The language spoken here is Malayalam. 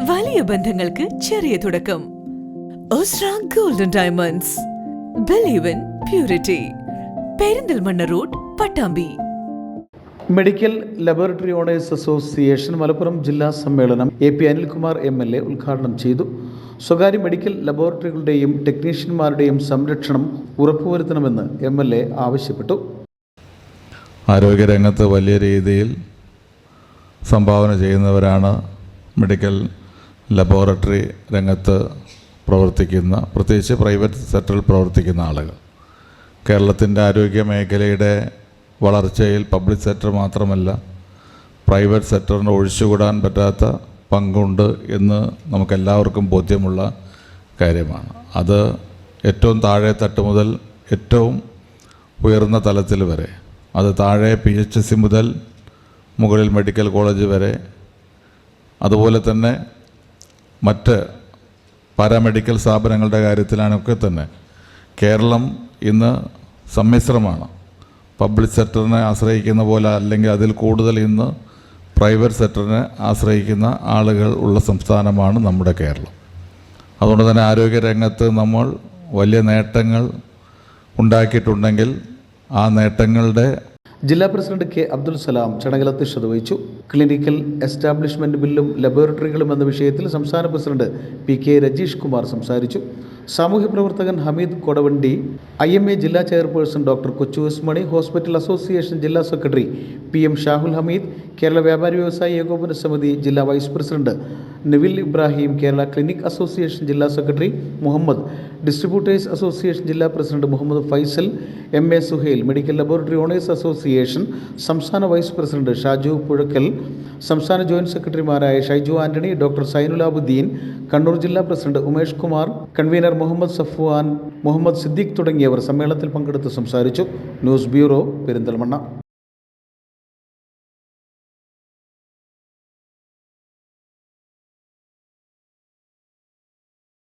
വലിയ ബന്ധങ്ങൾക്ക് ചെറിയ തുടക്കം. Osra golden diamonds. Believe in purity. Perinthalmanna road, Pattambi. Medical laboratory owners association Malappuram ജില്ലാ സമ്മേളനം AP അനിൽകുമാർ MLA ഉദ്ഘാടനം ചെയ്തു. സ്വകാര്യ മെഡിക്കൽ ലബോറട്ടറികളുടെയും ടെക്നീഷ്യന്മാരുടെയും സംരക്ഷണം ഉറപ്പുവരുത്തണമെന്ന് MLA ആവശ്യപ്പെട്ടു. ആരോഗ്യരംഗത്ത് വലിയ രീതിയിൽ സംഭാവന ചെയ്യുന്നവരാണ് മെഡിക്കൽ ലബോറട്ടറി രംഗത്ത് പ്രവർത്തിക്കുന്ന, പ്രത്യേകിച്ച് പ്രൈവറ്റ് സെക്ടറിൽ പ്രവർത്തിക്കുന്ന ആളുകൾ. കേരളത്തിൻ്റെ ആരോഗ്യ മേഖലയുടെ വളർച്ചയിൽ പബ്ലിക് സെക്ടർ മാത്രമല്ല, പ്രൈവറ്റ് സെക്ടറിന് ഒഴിച്ചുകൂടാൻ പറ്റാത്ത പങ്കുണ്ട് എന്ന് നമുക്കെല്ലാവർക്കും ബോധ്യമുള്ള കാര്യമാണ്. അത് ഏറ്റവും താഴെ തട്ട് മുതൽ ഏറ്റവും ഉയർന്ന തലത്തിൽ വരെ, അത് താഴെ PHC മുതൽ മുകളിൽ മെഡിക്കൽ കോളേജ് വരെ, അതുപോലെ തന്നെ മറ്റ് പാരാമെഡിക്കൽ സ്ഥാപനങ്ങളുടെ കാര്യത്തിലാണൊക്കെ തന്നെ കേരളം ഇന്ന് സമ്മിശ്രമാണ്. പബ്ലിക് സെക്ടറിനെ ആശ്രയിക്കുന്ന പോലെ അല്ലെങ്കിൽ അതിൽ കൂടുതൽ ഇന്ന് പ്രൈവറ്റ് സെക്ടറിനെ ആശ്രയിക്കുന്ന ആളുകൾ ഉള്ള സംസ്ഥാനമാണ് നമ്മുടെ കേരളം. അതുകൊണ്ട് തന്നെ ആരോഗ്യരംഗത്ത് നമ്മൾ വലിയ നേട്ടങ്ങൾ ഉണ്ടാക്കിയിട്ടുണ്ടെങ്കിൽ ആ നേട്ടങ്ങളുടെ ജില്ലാ പ്രസിഡന്റ് K. അബ്ദുൽ സലാം ചടങ്ങിൽ അധ്യക്ഷത വഹിച്ചു. ക്ലിനിക്കൽ എസ്റ്റാബ്ലിഷ്മെന്റ് ബില്ലും ലബോറട്ടറികളും എന്ന വിഷയത്തിൽ സംസ്ഥാന പ്രസിഡന്റ് PK രജീഷ് കുമാർ സംസാരിച്ചു. സാമൂഹ്യ പ്രവർത്തകൻ ഹമീദ് കൊടവണ്ടി, IMA ജില്ലാ chairperson doctor Kochu Mani, hospital association ജില്ലാ സെക്രട്ടറി PM ഷാഹുൽ ഹമീദ്, കേരള വ്യാപാരി വ്യവസായി ഏകോപന സമിതി ജില്ലാ vice president Nivil Ibrahim, Kerala clinic association ജില്ലാ സെക്രട്ടറി മുഹമ്മദ്, ഡിസ്ട്രിബ്യൂട്ടേഴ്സ് അസോസിയേഷൻ ജില്ലാ president Muhammad Faisal, MA Suhail, medical laboratory owners association സംസ്ഥാന വൈസ് പ്രസിഡന്റ് ഷാജു പുഴക്കൽ, സംസ്ഥാന ജോയിന്റ് സെക്രട്ടറിമാരായ ഷൈജു ആന്റണി, ഡോക്ടർ സൈനുലാബുദ്ദീൻ, കണ്ണൂർ ജില്ലാ പ്രസിഡന്റ് ഉമേഷ് കുമാർ, കൺവീനർ മുഹമ്മദ് സഫ്വാൻ, മുഹമ്മദ് സിദ്ദീഖ് തുടങ്ങിയവർ സമ്മേളനത്തിൽ പങ്കെടുത്ത് സംസാരിച്ചു. News bureau, Perinthalmanna.